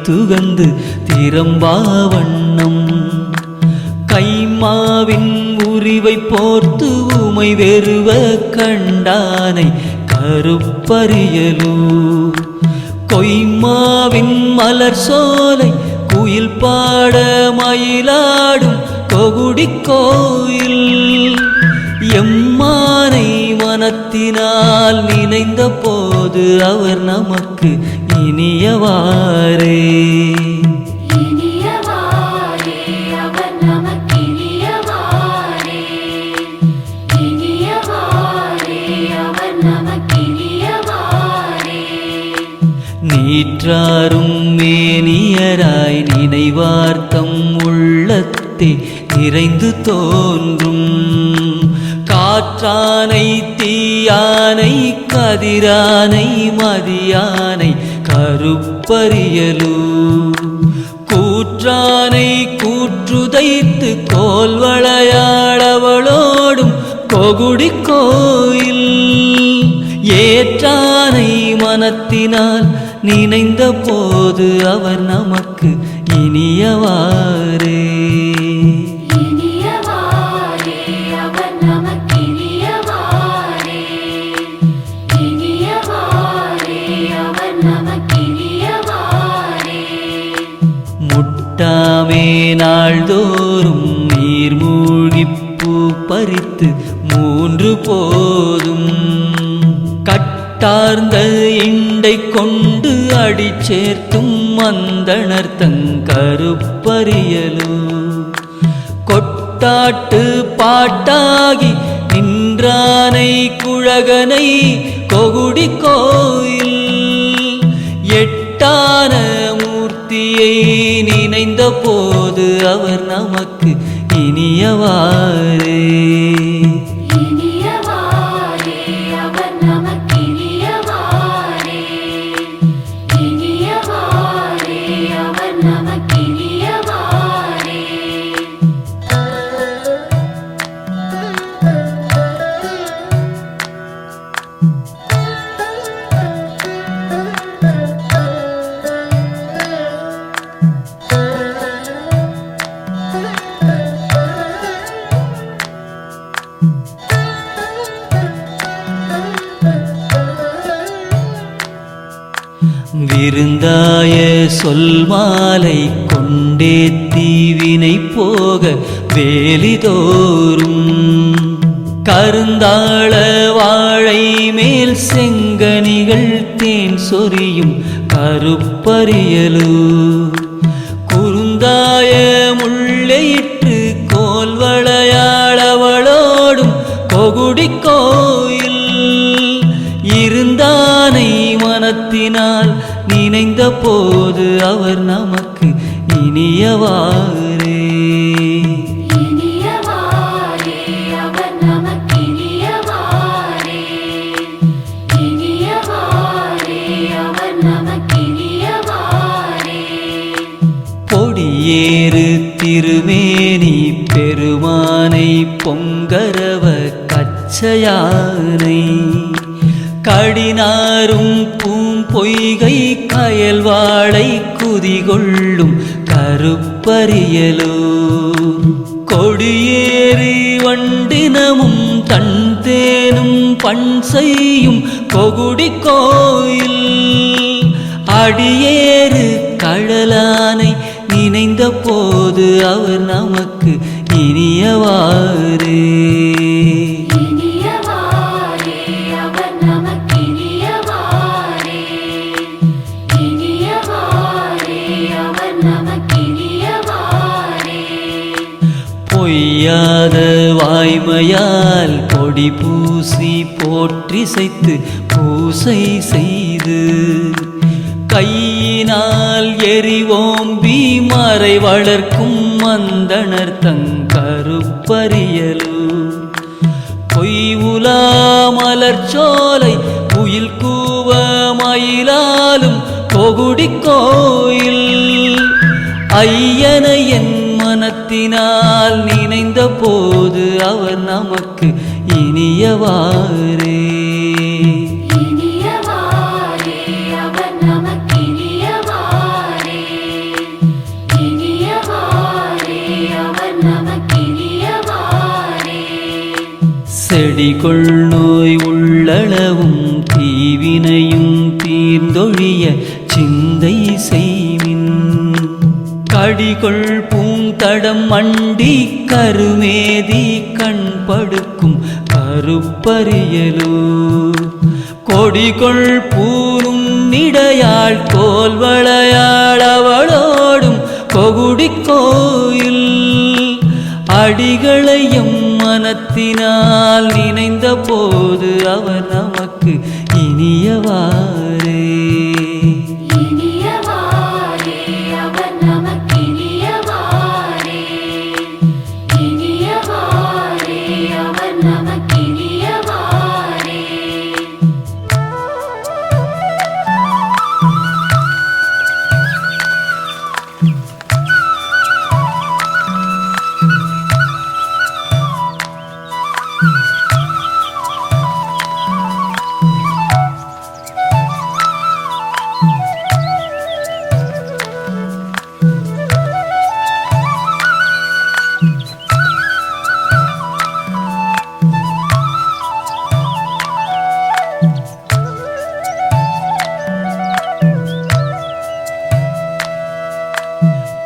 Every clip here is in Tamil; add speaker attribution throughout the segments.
Speaker 1: துகந்து திரம்பா வண்ணம் கைமாவின் உரிவை போர்த்து உமை வெறுவ கண்டானை கருப்பரியலூர் கொய்மாவின் மலர் சோலை குயில் பாட மயிலாடும் கொகுடி கோயில் எம்மானை மனத்தினால் நினைந்த போது அவர் நமக்கு இனியவாரே நீற்றாரும் மேனியராய் நினைவார்த்தம் உள்ளத்தே நிறைந்து தோன்றும் காற்றானை தீயானை கதிரானை மதியானை கருப்பரியலூர் கூற்றானை கூற்றுதைத்து கோல்வளையாளவளோடும் கொகுடி கோயில் ஏற்றானை மனத்தினால் நினைந்த போது அவர் நமக்கு இனியவாரே முட்டாமே நாள்தோறும் நீர் மூழ்கிப்பூ பறித்து 3 போதும் கட்டார்ந்த இண்டை கொண்டு அடி சேர்த்தும் மந்தணர் தங்கருப்பரியலூர் கொட்டாட்டு பாட்டாகி நின்றானை குழகனை கொகுடி கோயில் எட்டான மூர்த்தியை நினைந்த போது அவர் நமக்கு இனியவாரே விருந்தாய சொல் மாலை கொண்டே தீவினை போக வேலிதோறும் கருந்தாள வாழை மேல் செங்கனிகள் தேன் சொரியும் கருப்பரியலூர் குறுந்தாய முள்ளையிற்று கோல்வளையாளவளோடும் கொகுடி கோயில் இருந்தானை மனத்தினால் நினைந்த போது அவர் நமக்கு இனியவாரே பொடியேறு திருமேனி பெருமானை பொங்கரவ கச்சையானை கடினாரும் பூம்பொய்கை கயல்வாழை குதிகொள்ளும் கருப்பரியலூர் கொடியேறி வண்டினமும் தன் தேனும் பண் செய்யும் கொகுடி கோயில் அடியேறு கழலானை நினைந்த போது அவர் நமக்கு இனியவாரே பொய்யாத வாய்மையால் பொடி பூசி போற்றிசைத்து பூசை செய்து கையினால் எரிவோம்பி மறை வளர்க்கும் மந்தணர் தங்கருப்பரியலூர் பொய்வுலா மலர்ச்சோலை குயில் கூவ மயிலாலும் கொகுடி கோயில் ஐயனை என் மனத்தினால் நினைந்த போது அவர் நமக்கு இனியவாரே
Speaker 2: இனியவாரே அவர் நமக்கு இனியவாரே
Speaker 1: செடிகொள் நோய் உள்ளளவும் தீவினையும் தீர்ந்தொழிய சிந்தை செய்வின் கடிகொள் பூந்தடம் மண்டி கருமேதி கண்படுக்கும் கருப்பரியலோ கொடிகொள் பூரும் நிடையாள் கோல்வளையாள் அவளோடும் கொகுடி கோயில் அடிகளையும் மனத்தினால் நினைந்த போது அவர் நமக்கு இனியவாரே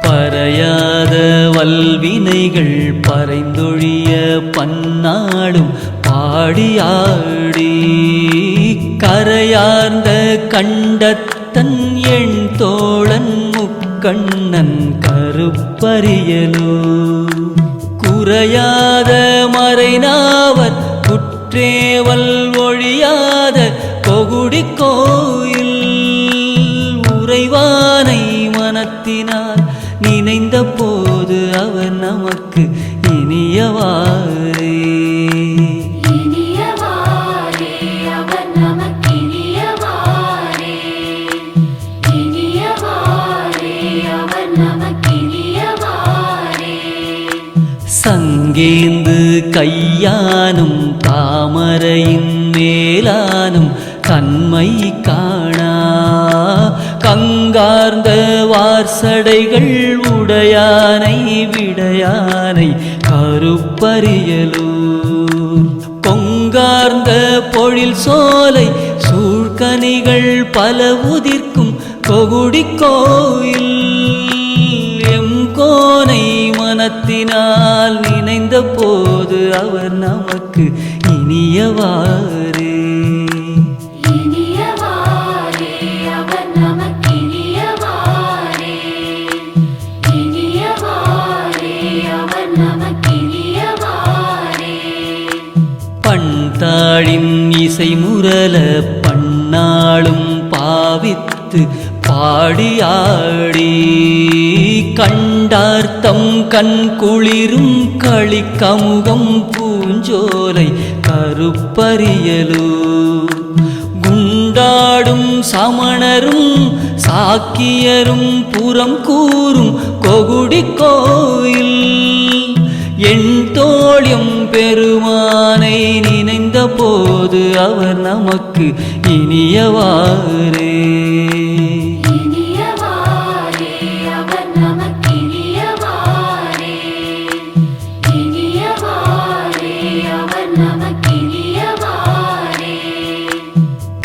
Speaker 1: பறையாத வல்வினைகள் பறைந்தொழிய பன்னாடும் பாடியாடி கரையார்ந்த கண்டத்தன் எண் தோழன் முக்கண்ணன் கருப்பரியலோ குறையாத மறைநாவர் குற்றேவல் ஒழியாத கொகுடி கோயில் உறைவானை மனத்தினால் நினைந்த போது அவர் நமக்கு இனியவாரே சங்கேந்து கையானும் தாமரையின் மேலானும் தன்மை காணா கங்கார்ந்த வார்சடைகள் உடையானை விடையானை கருப்பரியலோ பொங்கார்ந்த பொழில் சோலை சூழ்கனிகள் பல உதிர்க்கும் கொகுடி கோயில் எம் கோனை மனத்தினால் நினைந்த போது அவர் நமக்கு இனியவாரே பண்தாளின் இசை முரல பன்னாளும் பாவித்து பாடியாடி கண்டார்த்தம் கண் குளிரும் களிக்கமுகம் பூஞ்சோலை கருப்பரியலோ குண்டாடும் சமணரும் சாக்கியரும் புறம் கூறும் கொகுடி கோயில் என் தோழியம் பெருமானை நினைந்த போது அவர் நமக்கு இனியவாரே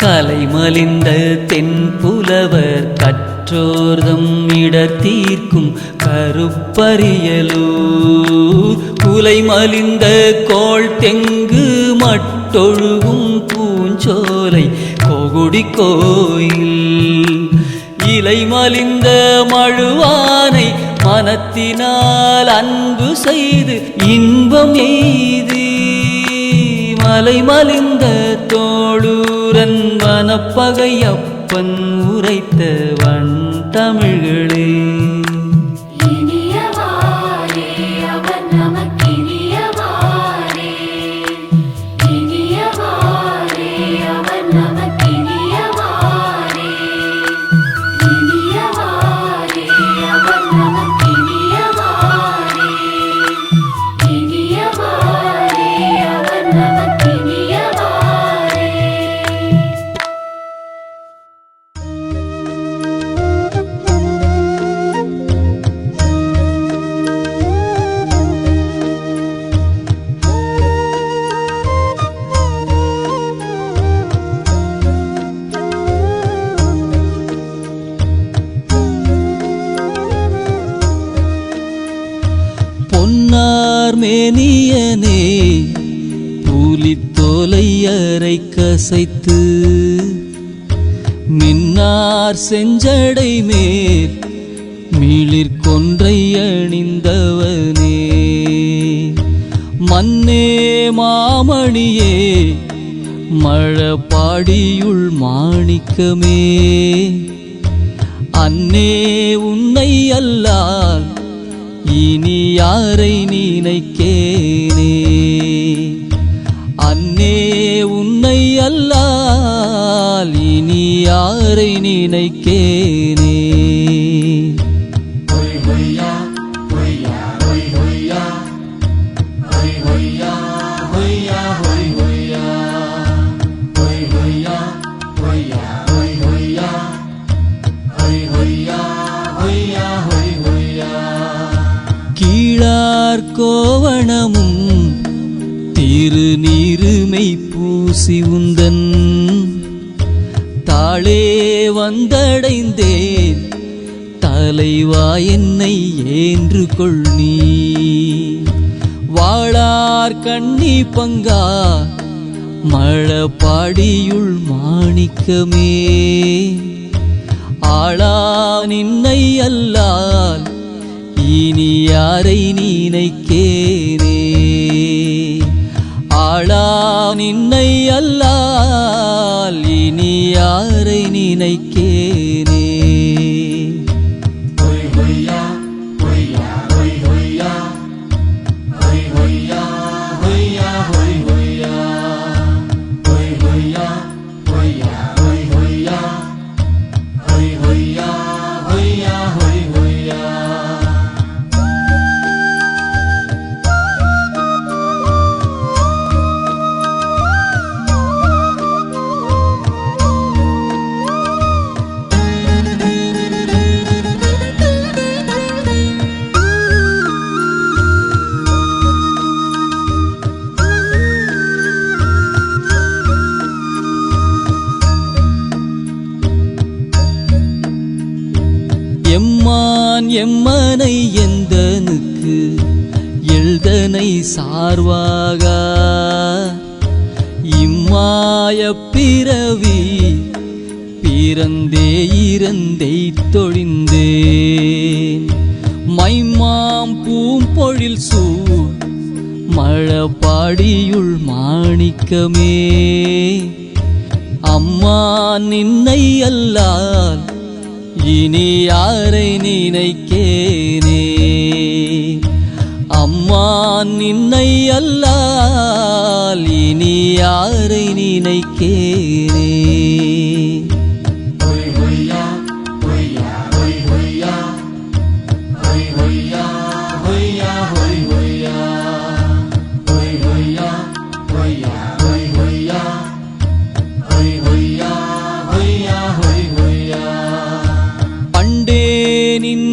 Speaker 1: கலைமலிந்த தென்புலவர் கற்றோர்தம் இடர் தீர்க்கும் கருப்பரியலோ குலைமலிந்த கோள் தெங்கு மட்டொழுகும் பூஞ்சோலை கொகுடி கோயில் இலைமலிந்த மழுவானை மனத்தினால் அன்பு செய்து இன்பம் எய்தி மலைமலிந்த தோளூரன் வனப்பகையப்பன் உரைத்த வன் தமிழ்களே மேனியனே புலித்தோலை அரை கசைத்து மின்னார் செஞ்சடை மேல் மிளிர் கொன்றை அணிந்தவனே மன்னே மாமணியே மழபாடியுள் மாணிக்கமே அன்னே உன்னை அல்லால் இனி யாரை நினைக்கேனே அன்னே உன்னை அல்லால் இனி யாரை நினைக்கேனே கீழார் கோவணமும் திருநீருமை பூசி உந்தன் தாளே வந்தடைந்தேன் தலைவா என்னை ஏன்று கொள் நீ வாழார் கண்ணி பங்கா மழபாடியுள் மாணிக்கமே ஆளா நின்னை அல்லால் இனி யாரை நினைக்கேனே ஆளா நின்னை அல்லால் இனி யாரை நினைக்கேனே எம்மான் எம்மனை எந்தனுக்கு எழுதனை சார்வாக இம்மாய பிறவி பிறந்தே இறந்தை தொழிந்தேன் மைமாம் பூம்பொழில் சூழ் மழபாடியுள் மாணிக்கமே அம்மா நின்னை அல்லால் இனி யாரை நினைக்கேனே அம்மா நின்னை அல்லால் இனி யாரை நினைக்கேனே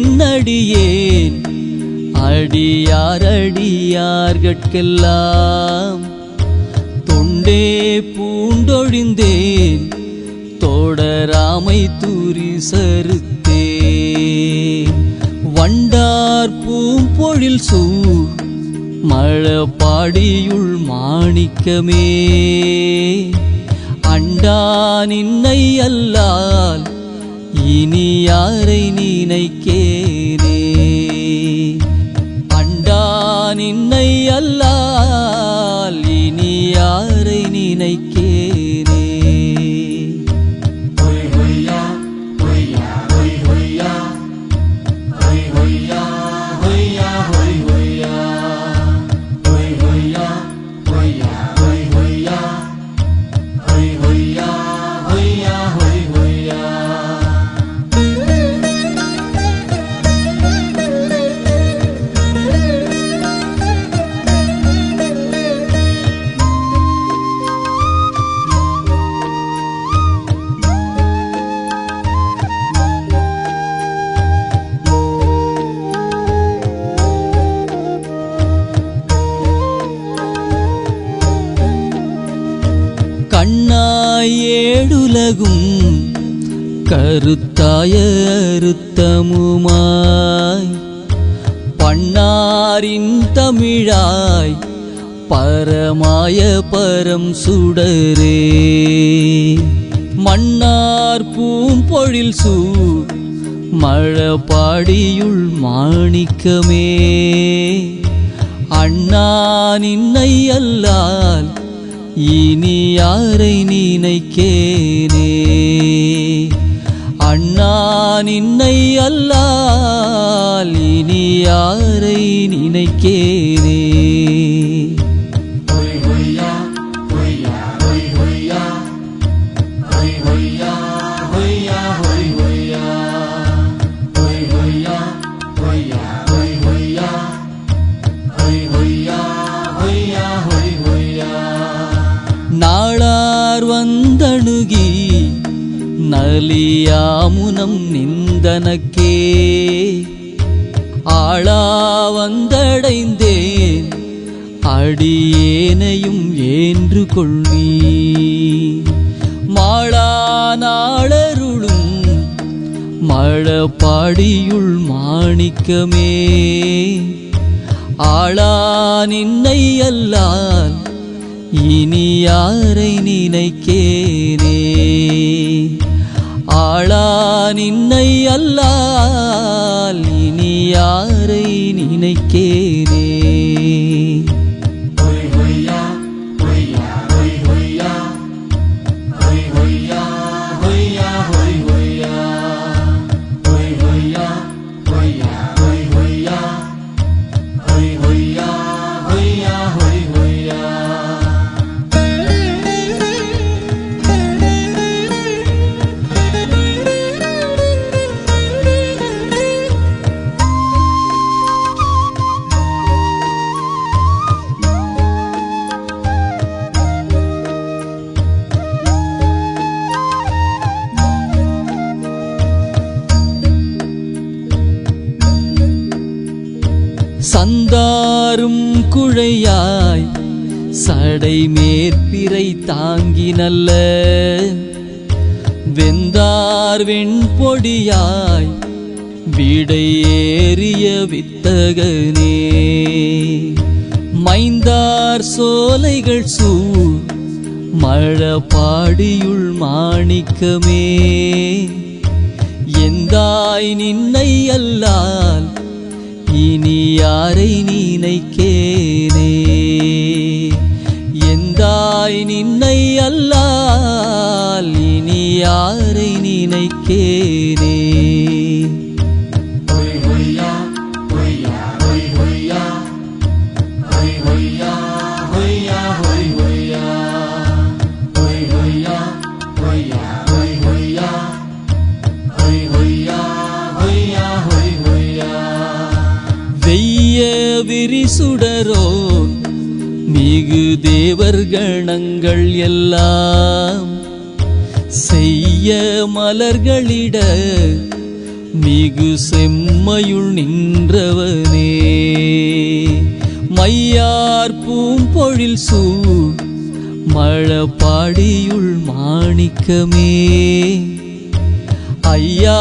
Speaker 1: நின்னடியேன் அடியார் அடியார்கட்கெல்லாம் தொண்டே பூண்டொழிந்தேன் தொடராமை தூரி சறுத்தேன் வண்டார் பூம்பொழில் சூழ் மழபாடியுள் மாணிக்கமே அண்டா நின்னை அல்லால் இனி யாரை நினைக்கேனே அண்டா நின்னை அல்லால் இனி யாரை நினைக்கேனே கண்ணாய் ஏடுலகும் கருத்தாய அறுத்தமுமாய் பண்ணார் மன்னாரின் தமிழாய் பரமாய பரம் சுடரே மன்னார் பூம்பொழில் சூழ் மழபாடியுள் மாணிக்கமே அண்ணா நின்னை அல்லால் இனி யாரை நினைக்கேனே அண்ணா நின்னை அல்லால் இனி யாரை நினைக்கேனே நாளார் வந்தணுகி நலியாமுனம் நிந்தனக்கே ஆளா வந்தடைந்தேன் அடியேனையும் ஏன்று கொள்ளி மாளா நாளருளும் மழபாடியுள் மாணிக்கமே ஆளா நின்னை அல்லால் இனி யாரை நினைக்கேனே ஆளா நின்னை அல்லால் இனி யாரை நினைக்கேனே சந்தாரும் குழையாய் சடை மேற்பிறை தாங்கி நல்ல வெந்தார் வெண்பொடியாய் விடை ஏறிய வித்தகனே மைந்தார் சோலைகள் சூழ் மழபாடியுள் மாணிக்கமே எந்தாய் நின்னை அல்லால் இனி யாரை நினைக்கேனே எந்தாய் நின்னை அல்லால் இனி யாரை நினைக்கேனே வெய்ய விரிசுடரோ மிகு தேவர் கணங்கள் எல்லாம் செய்ய மலர்களிட மிகு செம்மையுள் நின்றவனே மையார் பூம்பொழில் சூழ் மழபாடியுள் மாணிக்கமே ஐயா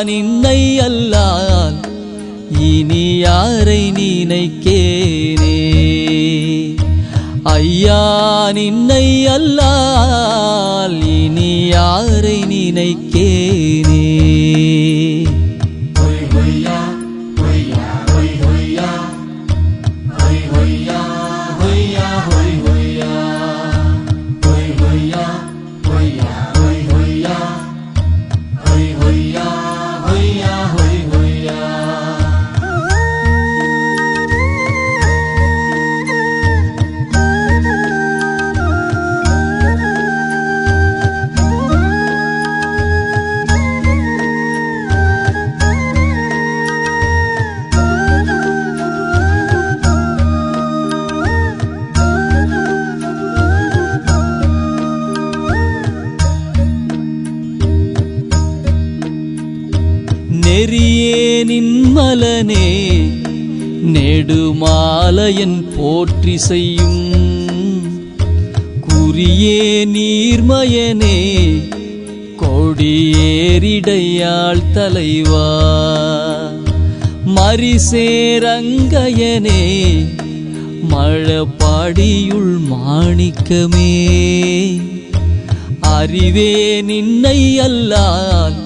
Speaker 1: நின்னை அல்லால் இனி யாரை நினைக்கேனே ஐயா நின்னை அல்லால் இனி யாரை நினைக்கேனே நெறியே நின்மலனே நெடுமாலையன் போற்றி செய்யும் குறியே நீர்மயனே கொடியேறிடையாள் தலைவா மரிசேரங்கையனே மழபாடியுள் மாணிக்கமே அறிவே நின்னை அல்லால்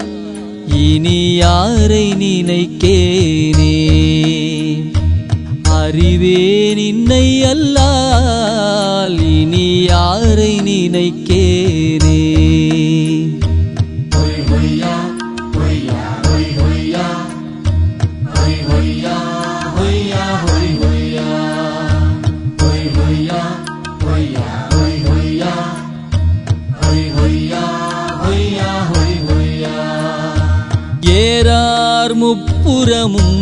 Speaker 1: இனி யாரை நினைக்கேனே அறிவே நின்னை அல்லால் இனி யாரை நினைக்கேனே ஏறார் முப்புறமும்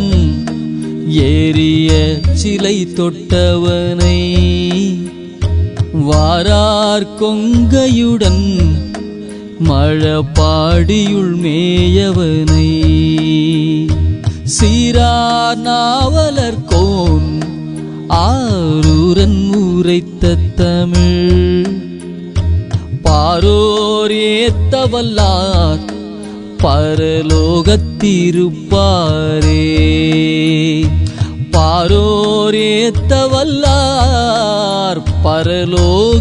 Speaker 1: ஏறிய சிலை தொட்டவனை வாரார் கொங்கையுடன் மழபாடியுள் மேயவனை சீரார் நாவலர்கோன் ஆரூரன் உரைத்த தமிழ் பாரோர் ஏத்தவல்லார் பரலோகத்திருப்பாரே பாரோர் ஏத்தவல்லார் பரலோகத்திருப்பாரே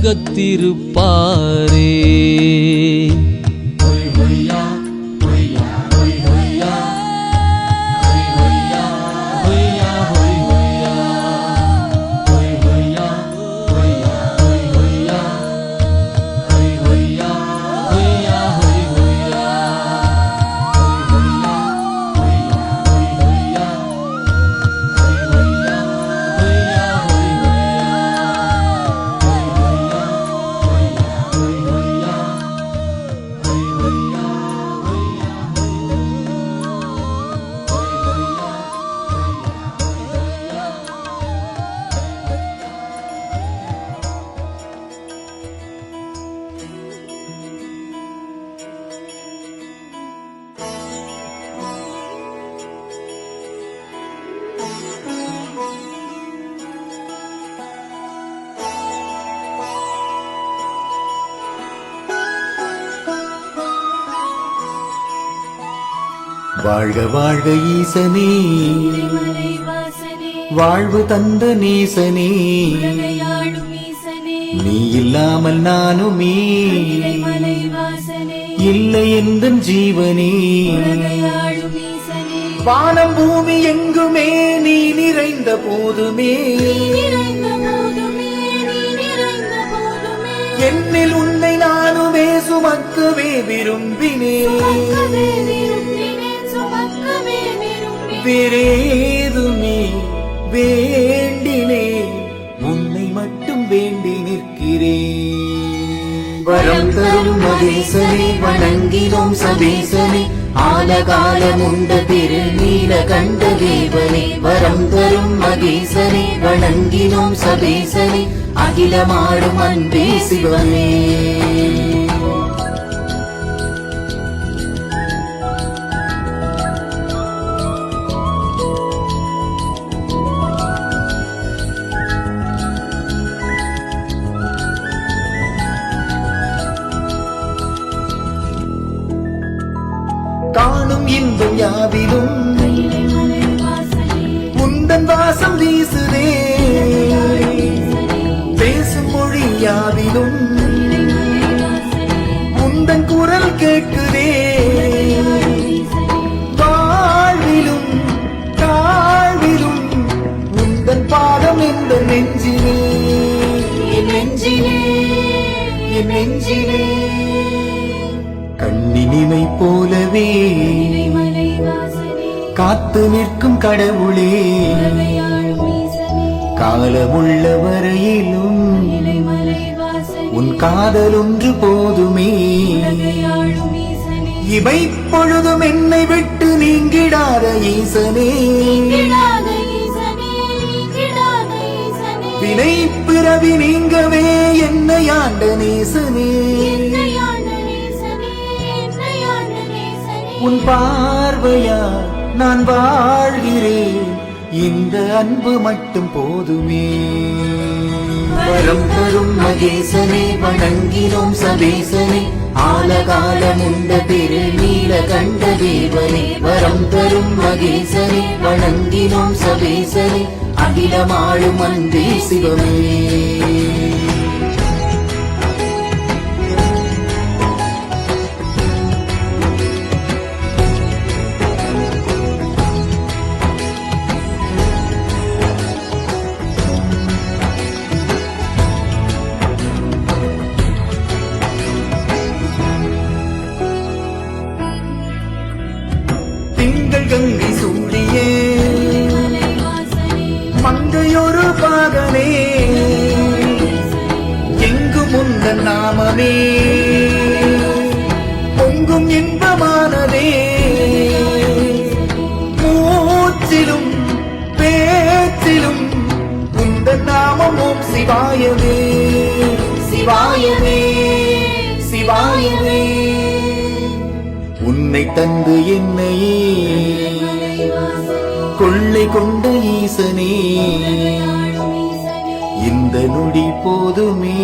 Speaker 2: வாழ்க வாழ்க ஈசனே வாழ்வு தந்த நேசனே நீ இல்லாமல் நானுமே இல்லை எந்தன் ஜீவனே வானம் பூமி எங்குமே நீ நிறைந்த போதுமே என்னில் உன்னை நானுமே சுமக்கவே விரும்பினேன் வேறேதுமே வேண்டினே உன்னை மட்டும் வேண்டி நிற்கிறேன் வரம் தரும் மகேசனே வணங்கினோம் சபேசனே ஆலகாலம் உண்ட திரு நீலகண்ட தேவனே வரம் தரும் மகேசனே வணங்கினோம் சபேசனே அகிலமாடும் அன்பே சிவனே காணும் இன்பம் யாவிலும் உந்தன் வாசம் வீசுதே பேசும் மொழி யாவிலும் உந்தன் குரல் கேட்குதே வாழ்விலும் தாழ்விலும் உந்தன் பாதம் எந்த நெஞ்சிலே என் நெஞ்சிலே என் நெஞ்சிலே கண்ணினிமை போலவே காத்து நிற்கும் கடவுளே காலமுள்ள வரையிலும் உன் காதல் ஒன்று போதுமே இவை பொழுதும் என்னை விட்டு நீங்கிடாத ஈசனே வினை பிறவி நீங்கவே என்னை ஆண்ட நேசனே உன் பார்வையா நான் வாழ்கிறேன் இந்த அன்பு மட்டும் போதுமே வரம் தரும் மகேசனே வணங்கினோம் சபேசனே ஆலகாலமுண்ட திருநீல கண்ட தேவனே வரம் தரும் மகேசனே வணங்கினோம் சபேசனே அகிலமாளும் அன்பே சிவமே திங்கள் கங்கை சூடியே மங்கையொரு பாகனே எங்கும் உந்தன் நாமமே பொங்கும் இன்பமானதே மூச்சிலும் பேச்சிலும் உந்தன் நாமம் ஓம் சிவாயவே சிவாயவே சிவாயவே உன்னை தந்து என்னையே கொள்ளை கொண்ட ஈசனே இந்த நொடி போதுமே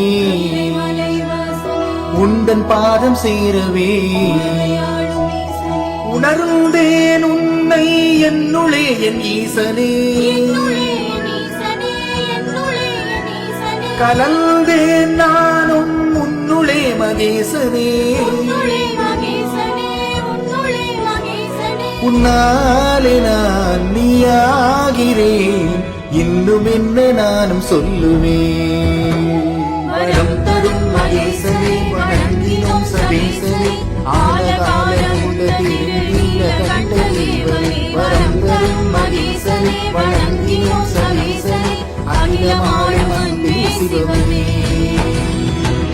Speaker 2: உந்தன் பாதம் சேரவே உணர்ந்தேன் உன்னை என்னுளே என் ஈசனே கலந்தேன் நானும் உன்னுளே மகேசனே உன்னாலே நான் நீயாகிறேன் இன்னும் என்ன நானும் சொல்லுவேன் வரம் தரும் மகேசனே வணங்கினோம் சபேசனே ஆலகாலமுண்ட திருநீல கண்ட தேவனே வரம் தரும் மகேசனே வணங்கினோம் சபேசனே அகிலமாளும் அன்பே சிவமே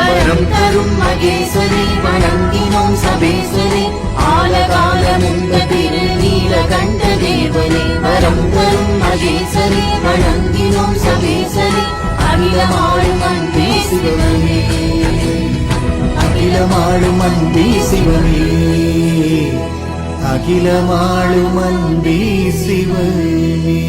Speaker 2: வரம் தரும் மகேசனே வணங்கினோம் சபேசனே ஆலகாலமுண்ட திருநீல கண்ட தேவனே வரம் தரும் மகேசனே வணங்கினோம் சபேசனே அகிலமாளும் அன்பே சிவமே அகிலமாளும் அன்பே சிவமே அகிலமாளும் அன்பே சிவமே